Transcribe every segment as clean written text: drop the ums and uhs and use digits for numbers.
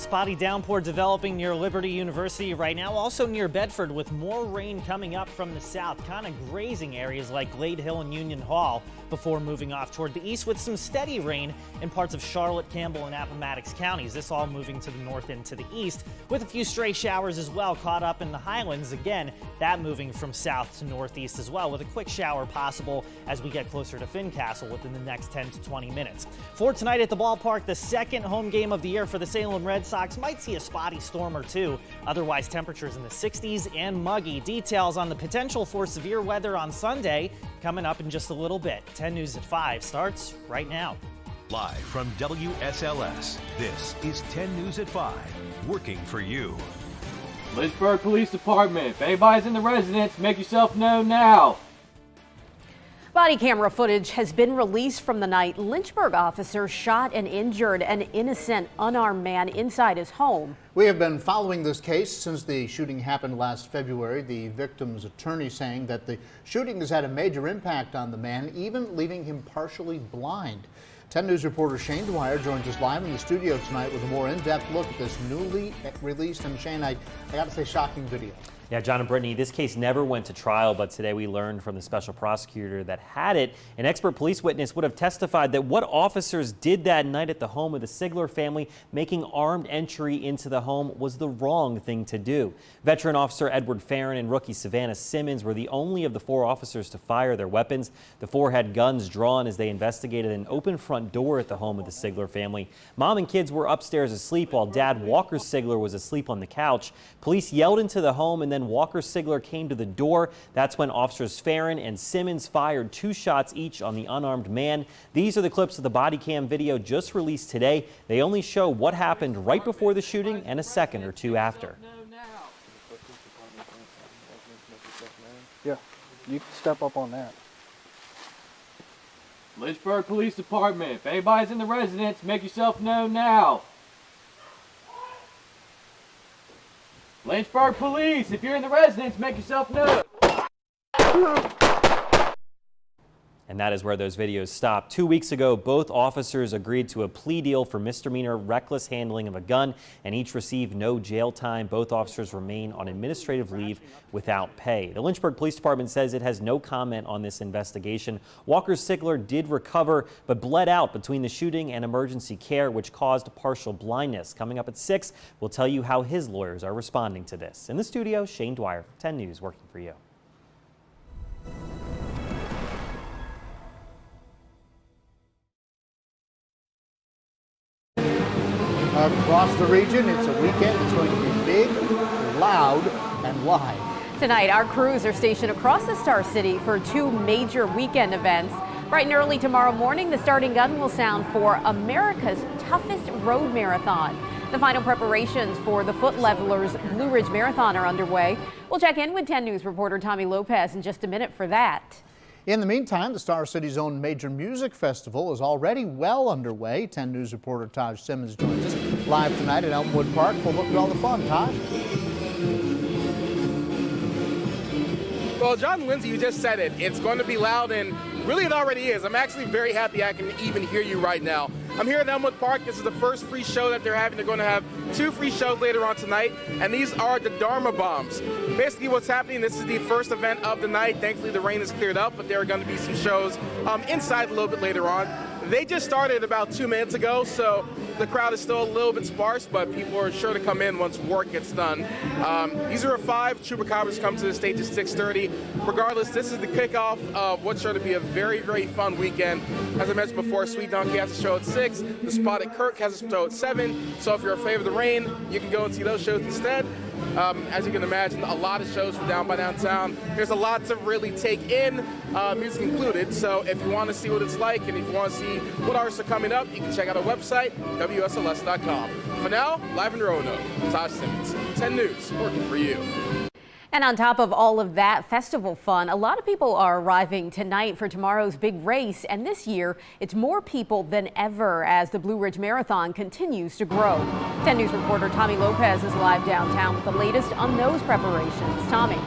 spotty downpour developing near Liberty University right now, also near Bedford, with more rain coming up from the south, kind of grazing areas like Glade Hill and Union Hall before moving off toward the east with some steady rain in parts of Charlotte, Campbell, and Appomattox counties. This all moving to the north and to the east with a few stray showers as well caught up in the highlands. Again, that moving from south to northeast as well with a quick shower possible as we get closer to Fincastle within the next 10 to 20 minutes. For tonight at the ballpark, the second home game of the year for the Salem Red Sox might see a spotty storm or two. Otherwise, temperatures in the 60s and muggy. Details on the potential for severe weather on Sunday coming up in just a little bit. 10 News at 5 starts right now. Live from WSLS, this is 10 News at 5, working for you. Lynchburg Police Department, if anybody's in the residence, make yourself known now. Body camera footage has been released from the night Lynchburg officers shot and injured an innocent, unarmed man inside his home. We have been following this case since the shooting happened last February. The victim's attorney saying that the shooting has had a major impact on the man, even leaving him partially blind. 10 News reporter Shane Dwyer joins us live in the studio tonight with a more in-depth look at this newly released, and Shane, I got to say, shocking video. Yeah, John and Brittany, this case never went to trial, but today we learned from the special prosecutor that had it, an expert police witness would have testified that what officers did that night at the home of the Sigler family, making armed entry into the home, was the wrong thing to do. Veteran officer Edward Farron and rookie Savannah Simmons were the only of the 4 officers to fire their weapons. The 4 had guns drawn as they investigated an open front door at the home of the Sigler family. Mom and kids were upstairs asleep while Dad Walker Sigler was asleep on the couch. Police yelled into the home, and then Walker Sigler came to the door. That's when officers Farron and Simmons fired 2 shots each on the unarmed man. These are the clips of the body cam video just released today. They only show what happened right before the shooting and a second or two after. Yeah, you can step up on that. Lynchburg Police Department, if anybody's in the residence, make yourself known now. Lynchburg Police, if you're in the residence, make yourself known. And that is where those videos stop. 2 weeks ago, both officers agreed to a plea deal for misdemeanor reckless handling of a gun, and each received no jail time. Both officers remain on administrative leave without pay. The Lynchburg Police Department says it has no comment on this investigation. Walker Sigler did recover, but bled out between the shooting and emergency care, which caused partial blindness. Coming up at 6, we'll tell you how his lawyers are responding to this. In the studio, Shane Dwyer, 10 News, working for you. Across the region, it's a weekend that's going to be big, loud, and live. Tonight, our crews are stationed across the Star City for 2 major weekend events. Bright and early tomorrow morning, the starting gun will sound for America's toughest road marathon. The final preparations for the Foot Levelers Blue Ridge Marathon are underway. We'll check in with 10 News reporter Tommy Lopez in just a minute for that. In the meantime, the Star City's own major music festival is already well underway. 10 News reporter Taj Simmons joins us live tonight at Elmwood Park for a look at all the fun. Taj? Well, John Lindsay, you just said it. It's going to be loud, and really it already is. I'm actually very happy I can even hear you right now. I'm here at Elmwood Park. This is the first free show that they're having. They're going to have 2 free shows later on tonight, and these are the Dharma Bombs. Basically what's happening, this is the first event of the night. Thankfully the rain has cleared up, but there are going to be some shows inside a little bit later on. They just started about 2 minutes ago, so the crowd is still a little bit sparse, but people are sure to come in once work gets done. These are 5. Chupacabras come to the stage at 6:30. Regardless, this is the kickoff of what's sure to be a very, very fun weekend. As I mentioned before, Sweet Donkey has a show at 6. The Spot at Kirk has a show at 7. So if you're afraid of the rain, you can go and see those shows instead. As you can imagine, a lot of shows from down by downtown. There's a lot to really take in, music included. So if you want to see what it's like and if you want to see what artists are coming up, you can check out our website, WSLS.com. For now, live in Roanoke, Taj Simmons, 10 News, working for you. And on top of all of that festival fun, a lot of people are arriving tonight for tomorrow's big race. And this year, it's more people than ever as the Blue Ridge Marathon continues to grow. 10 News reporter Tommy Lopez is live downtown with the latest on those preparations. Tommy.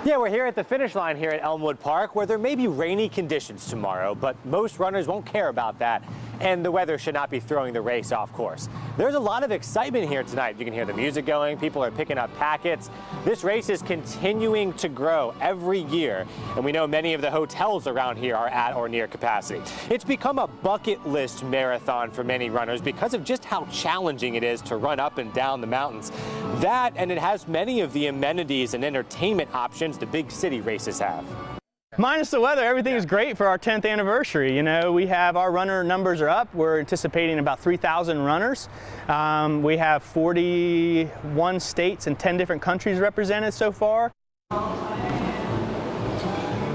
Yeah, we're here at the finish line here at Elmwood Park, where there may be rainy conditions tomorrow, but most runners won't care about that, and the weather should not be throwing the race off course. There's a lot of excitement here tonight. You can hear the music going, people are picking up packets. This race is continuing to grow every year, and we know many of the hotels around here are at or near capacity. It's become a bucket list marathon for many runners because of just how challenging it is to run up and down the mountains. That, and it has many of the amenities and entertainment options the big city races have. Minus the weather, everything is great for our 10th anniversary. You know, we have our runner numbers are up. We're anticipating about 3,000 runners. We have 41 states and 10 different countries represented so far.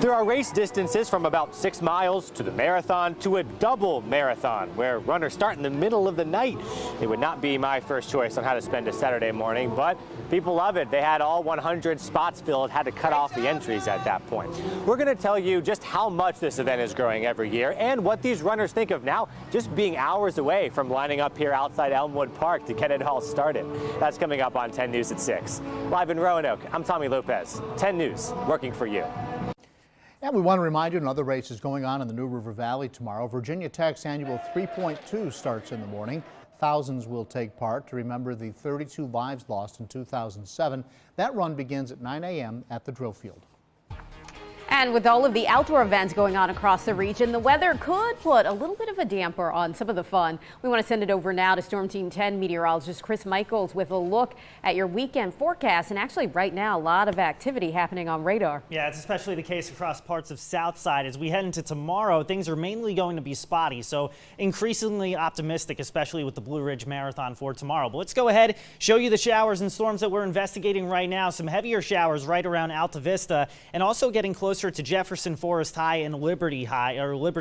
There are race distances from about 6 miles to the marathon to a double marathon, where runners start in the middle of the night. It would not be my first choice on how to spend a Saturday morning, but people love it. They had all 100 spots filled, had to cut off the entries at that point. We're going to tell you just how much this event is growing every year and what these runners think of now just being hours away from lining up here outside Elmwood Park to get it all started. That's coming up on 10 News at 6. Live in Roanoke, I'm Tommy Lopez. 10 News, working for you. And we want to remind you another race is going on in the New River Valley tomorrow. Virginia Tech's annual 3.2 starts in the morning. Thousands will take part to remember the 32 lives lost in 2007. That run begins at 9 a.m. at the drill field. And with all of the outdoor events going on across the region, the weather could put a little bit of a damper on some of the fun. We want to send it over now to Storm Team 10 meteorologist Chris Michaels with a look at your weekend forecast. And actually right now, a lot of activity happening on radar. Yeah, it's especially the case across parts of Southside. As we head into tomorrow, things are mainly going to be spotty, so increasingly optimistic, especially with the Blue Ridge Marathon for tomorrow. But let's go ahead, show you the showers and storms that we're investigating right now. Some heavier showers right around Alta Vista and also getting closer to Jefferson Forest High and Liberty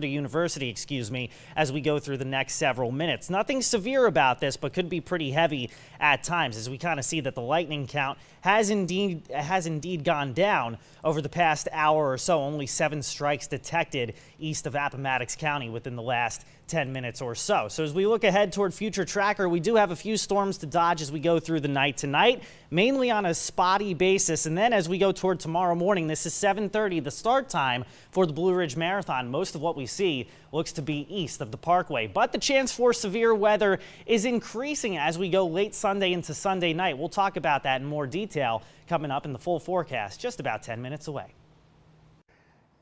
University, excuse me, as we go through the next several minutes. Nothing severe about this, but could be pretty heavy at times, as we kind of see that the lightning count has indeed gone down over the past hour or so. Only 7 strikes detected east of Appomattox County within the last 10 minutes or so. So as we look ahead toward future tracker, we do have a few storms to dodge as we go through the night tonight, mainly on a spotty basis. And then as we go toward tomorrow morning, this is 7:30, the start time for the Blue Ridge Marathon. Most of what we see looks to be east of the Parkway, but the chance for severe weather is increasing as we go late Sunday into Sunday night. We'll talk about that in more detail coming up in the full forecast just about 10 minutes away.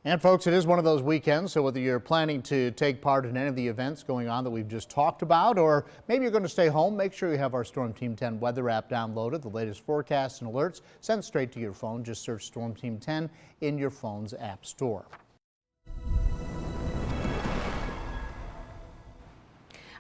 And folks, it is one of those weekends, so whether you're planning to take part in any of the events going on that we've just talked about, or maybe you're going to stay home, make sure you have our Storm Team 10 weather app downloaded. The latest forecasts and alerts sent straight to your phone. Just search Storm Team 10 in your phone's app store.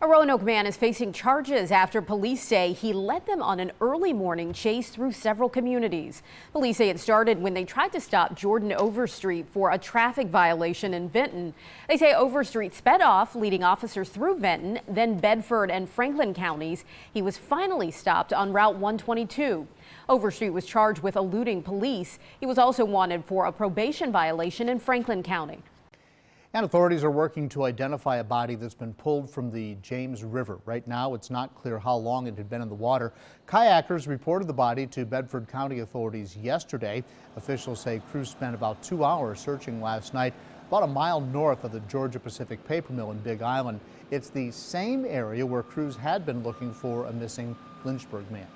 A Roanoke man is facing charges after police say he led them on an early morning chase through several communities. Police say it started when they tried to stop Jordan Overstreet for a traffic violation in Vinton. They say Overstreet sped off, leading officers through Vinton, then Bedford and Franklin counties. He was finally stopped on Route 122. Overstreet was charged with eluding police. He was also wanted for a probation violation in Franklin County. And authorities are working to identify a body that's been pulled from the James River. Right now, it's not clear how long it had been in the water. Kayakers reported the body to Bedford County authorities yesterday. Officials say crews spent about 2 hours searching last night, about a mile north of the Georgia Pacific paper mill in Big Island. It's the same area where crews had been looking for a missing Lynchburg man.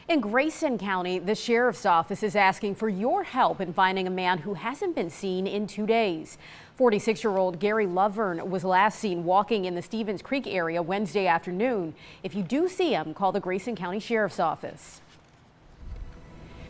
In Grayson County, the sheriff's office is asking for your help in finding a man who hasn't been seen in 2 days. 46-year-old Gary Lovern was last seen walking in the Stevens Creek area Wednesday afternoon. If you do see him, call the Grayson County Sheriff's Office.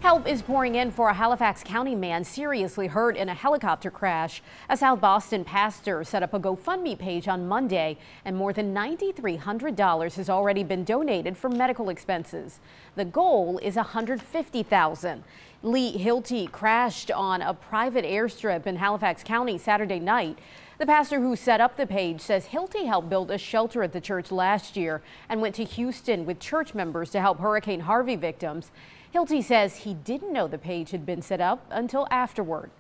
Help is pouring in for a Halifax County man seriously hurt in a helicopter crash. A South Boston pastor set up a GoFundMe page on Monday, and more than $9,300 has already been donated for medical expenses. The goal is $150,000. Lee Hilty crashed on a private airstrip in Halifax County Saturday night. The pastor who set up the page says Hilty helped build a shelter at the church last year and went to Houston with church members to help Hurricane Harvey victims. Hilty says he didn't know the page had been set up until afterward.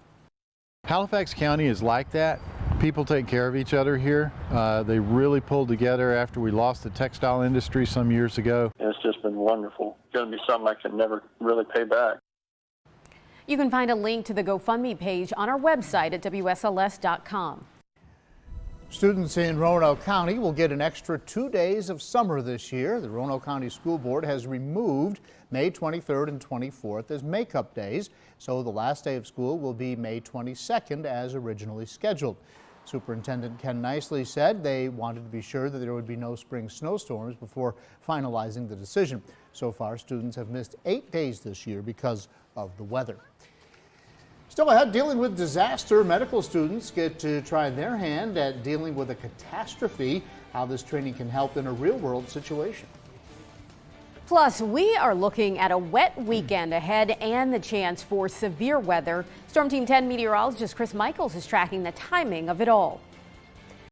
Halifax County is like that. People take care of each other here. They really pulled together after we lost the textile industry some years ago. It's just been wonderful. It's going to be something I can never really pay back. You can find a link to the GoFundMe page on our website at WSLS.com. Students in Roanoke County will get an extra 2 days of summer this year. The Roanoke County School Board has removed May 23rd and 24th as makeup days, so the last day of school will be May 22nd as originally scheduled. Superintendent Ken Nicely said they wanted to be sure that there would be no spring snowstorms before finalizing the decision. So far, students have missed 8 days this year because of the weather. Still ahead, dealing with disaster, medical students get to try their hand at dealing with a catastrophe, how this training can help in a real-world situation. Plus, we are looking at a wet weekend ahead and the chance for severe weather. Storm Team 10 meteorologist Chris Michaels is tracking the timing of it all.